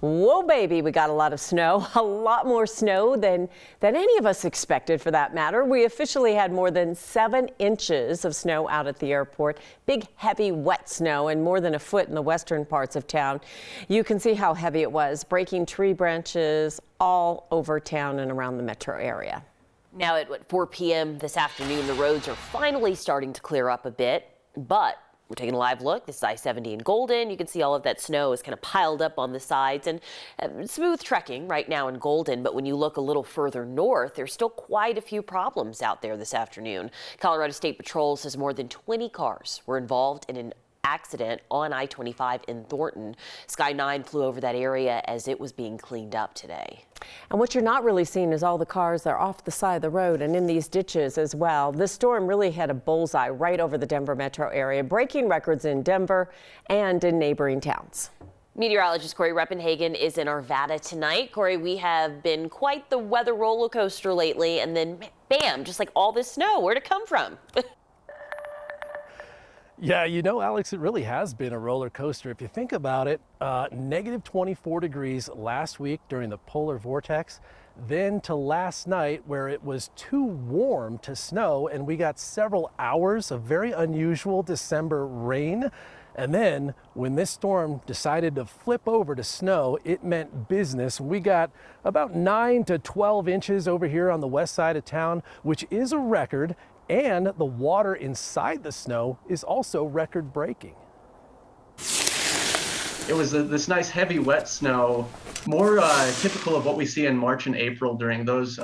Whoa, baby, we got a lot of snow, a lot more snow than any of us expected for that matter. We officially had more than 7 inches of snow out at the airport. Big, heavy, wet snow and more than a foot in the western parts of town. You can see how heavy it was, breaking tree branches all over town and around the metro area. Now at 4 p.m. this afternoon, the roads are finally starting to clear up a bit, but we're taking a live look. This is I-70 in Golden. You can see all of that snow is kind of piled up on the sides and smooth trekking right now in Golden. But when you look a little further north, there's still quite a few problems out there this afternoon. Colorado State Patrol says more than 20 cars were involved in an accident on I-25 in Thornton. Sky 9 flew over that area as it was being cleaned up today. And what you're not really seeing is all the cars that are off the side of the road and in these ditches as well. This storm really had a bullseye right over the Denver metro area, breaking records in Denver and in neighboring towns. Meteorologist Corey Reppenhagen is in Arvada tonight. Corey, we have been quite the weather roller coaster lately, and then bam, just like all this snow. Where'd it come from? Yeah, you know, Alex, it really has been a roller coaster. If you think about it, negative 24 degrees last week during the polar vortex, then to last night where it was too warm to snow and we got several hours of very unusual December rain. And then when this storm decided to flip over to snow, it meant business. We got about 9 to 12 inches over here on the west side of town, which is a record. And the water inside the snow is also record-breaking. It was this nice heavy wet snow, more typical of what we see in March and April during those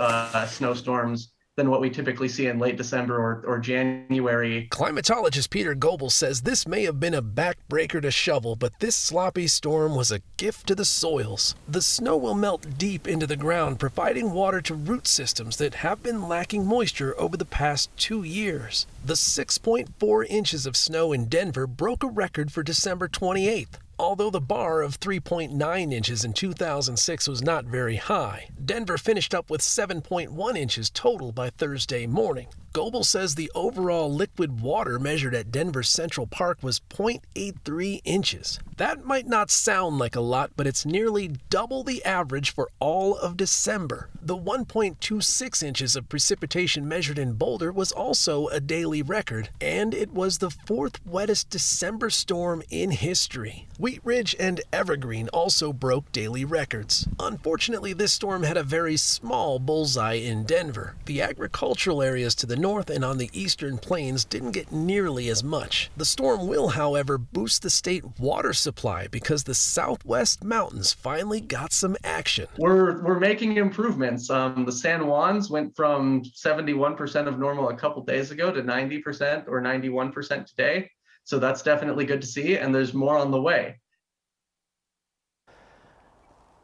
snowstorms than what we typically see in late December or January. Climatologist Peter Goebel says this may have been a backbreaker to shovel, but this sloppy storm was a gift to the soils. The snow will melt deep into the ground, providing water to root systems that have been lacking moisture over the past 2 years. The 6.4 inches of snow in Denver broke a record for December 28th. Although the bar of 3.9 inches in 2006 was not very high, Denver finished up with 7.1 inches total by Thursday morning. Goebel says the overall liquid water measured at Denver's Central Park was 0.83 inches. That might not sound like a lot, but it's nearly double the average for all of December. The 1.26 inches of precipitation measured in Boulder was also a daily record, and it was the 4th wettest December storm in history. Wheat Ridge and Evergreen also broke daily records. Unfortunately, this storm had a very small bullseye in Denver. The agricultural areas to the north and on the eastern plains didn't get nearly as much. The storm will, however, boost the state water supply because the southwest mountains finally got some action. We're making improvements. The San Juans went from 71% of normal a couple days ago to 90% or 91% today. So that's definitely good to see, and there's more on the way.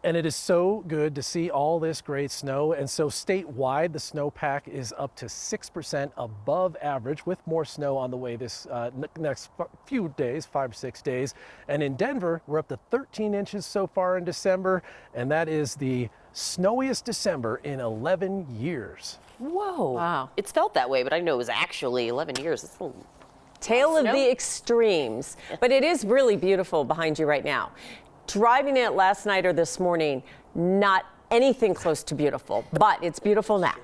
And it is so good to see all this great snow. And so statewide, the snowpack is up to 6% above average, with more snow on the way this next few days, 5 or 6 days. And in Denver, we're up to 13 inches so far in December, and that is the snowiest December in 11 years. Whoa. Wow. It's felt that way, but I know it was actually 11 years. It's a little Tale of the extremes, but it is really beautiful behind you right now. Driving it last night or this morning, not anything close to beautiful, but it's beautiful now.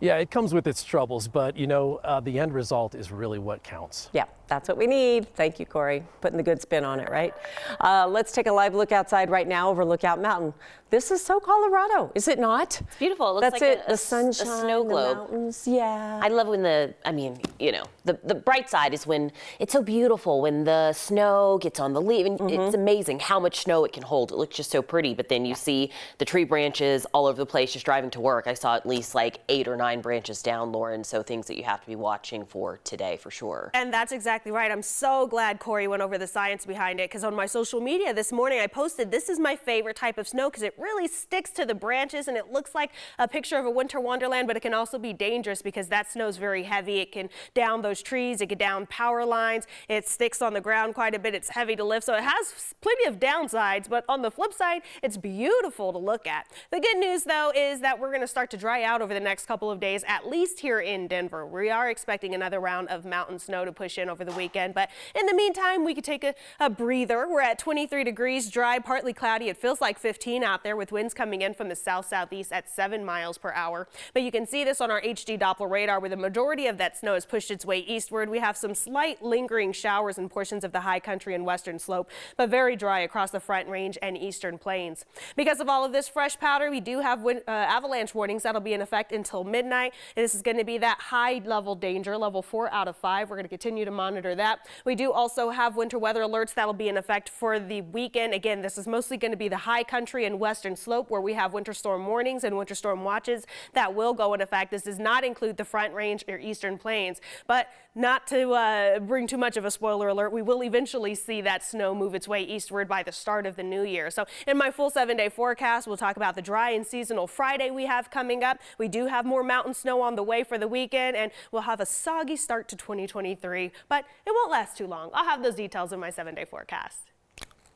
Yeah, it comes with its troubles, but you know, the end result is really what counts. Yeah, that's what we need. Thank you, Corey, putting the good spin on it, right? Let's take a live look outside right now over Lookout Mountain. This is so Colorado, is it not? It's beautiful. It looks That's like it. The sunshine, a snow globe. the mountains, yeah. I love when the bright side is when it's so beautiful, when the snow gets on the leaf. And it's amazing how much snow it can hold. It looks just so pretty, but then you see the tree branches all over the place just driving to work. I saw at least like 8 or 9 branches down, Lauren, so things that you have to be watching for today for sure. And that's exactly right. I'm so glad Corey went over the science behind it, because on my social media this morning I posted this is my favorite type of snow because it really sticks to the branches and it looks like a picture of a winter wonderland, but it can also be dangerous because that snow is very heavy. It can down those trees, it can down power lines, it sticks on the ground quite a bit, it's heavy to lift, so it has plenty of downsides, but on the flip side, it's beautiful to look at. The good news though is that we're going to start to dry out over the next couple of days, at least here in Denver. We are expecting another round of mountain snow to push in over the weekend, but in the meantime, we could take a breather. We're at 23 degrees, dry, partly cloudy. It feels like 15 out there with winds coming in from the south-southeast at 7 miles per hour. But you can see this on our HD Doppler radar where the majority of that snow has pushed its way eastward. We have some slight lingering showers in portions of the high country and western slope, but very dry across the Front Range and eastern plains. Because of all of this fresh powder, we do have avalanche warnings that'll be in effect until midnight. This is going to be that high level danger, level 4 out of 5. We're going to continue to monitor that. We do also have winter weather alerts that'll be in effect for the weekend. Again, this is mostly going to be the high country and western slope where we have winter storm warnings and winter storm watches that will go in effect. This does not include the Front Range or eastern plains, but not to bring too much of a spoiler alert, we will eventually see that snow move its way eastward by the start of the new year. So in my full 7-day forecast, we'll talk about the dry and seasonal Friday we have coming up. We do have more mountain snow on the way for the weekend, and we'll have a soggy start to 2023, but it won't last too long. I'll have those details in my 7-day forecast.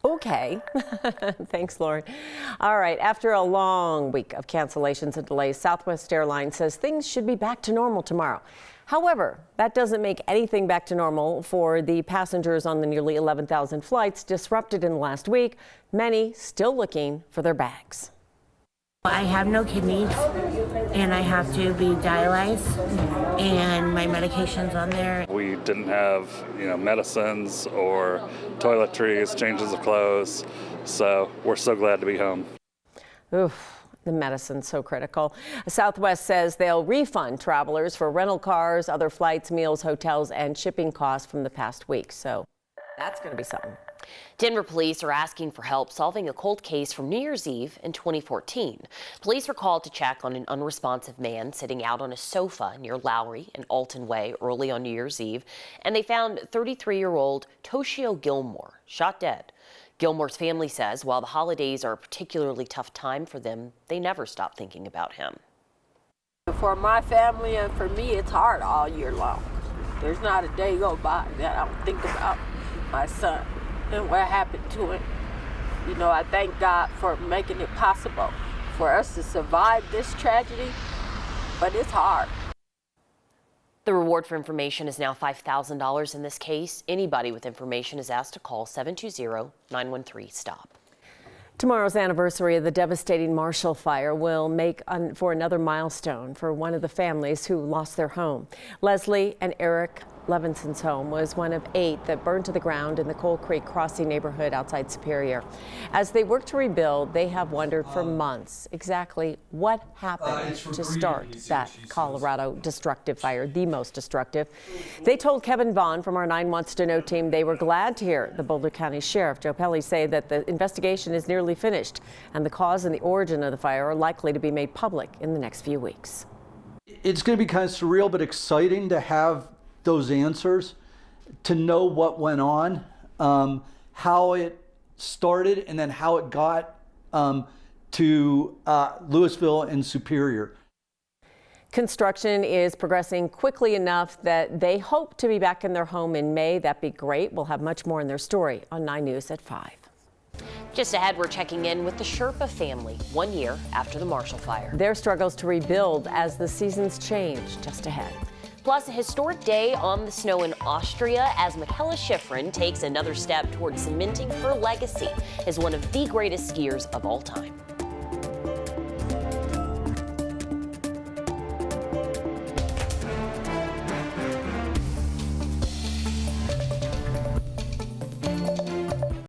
Okay. Thanks, Lauren. All right. After a long week of cancellations and delays, Southwest Airlines says things should be back to normal tomorrow. However, that doesn't make anything back to normal for the passengers on the nearly 11,000 flights disrupted in the last week, many still looking for their bags. I have no kidneys and I have to be dialyzed and my medication's on there. We didn't have, medicines or toiletries, changes of clothes, so we're so glad to be home. Oof. The medicine's so critical. Southwest says they'll refund travelers for rental cars, other flights, meals, hotels, and shipping costs from the past week. So that's going to be something. Denver police are asking for help solving a cold case from New Year's Eve in 2014. Police were called to check on an unresponsive man sitting out on a sofa near Lowry and Alton Way early on New Year's Eve, and they found 33-year-old Toshio Gilmore shot dead. Gilmore's family says while the holidays are a particularly tough time for them, they never stop thinking about him. For my family and for me, it's hard all year long. There's not a day go by that I don't think about my son and what happened to him. I thank God for making it possible for us to survive this tragedy, but it's hard. The reward for information is now $5,000 in this case. Anybody with information is asked to call 720-913-STOP. Tomorrow's anniversary of the devastating Marshall Fire will make for another milestone for one of the families who lost their home. Leslie and Eric Levinson's home was one of 8 that burned to the ground in the Coal Creek Crossing neighborhood outside Superior. As they work to rebuild, they have wondered for months exactly what happened to start that Colorado destructive fire, the most destructive. They told Kevin Vaughn from our 9 Wants to Know team they were glad to hear the Boulder County Sheriff Joe Pelle say that the investigation is nearly finished and the cause and the origin of the fire are likely to be made public in the next few weeks. It's going to be kind of surreal but exciting to have those answers, to know what went on, how it started, and then how it got to Louisville and Superior. Construction is progressing quickly enough that they hope to be back in their home in May. That'd be great. We'll have much more in their story on 9 News at 5. Just ahead, we're checking in with the Sherpa family 1 year after the Marshall Fire. Their struggles to rebuild as the seasons change. Just ahead. Plus, a historic day on the snow in Austria as Michaela Schifrin takes another step towards cementing her legacy as one of the greatest skiers of all time.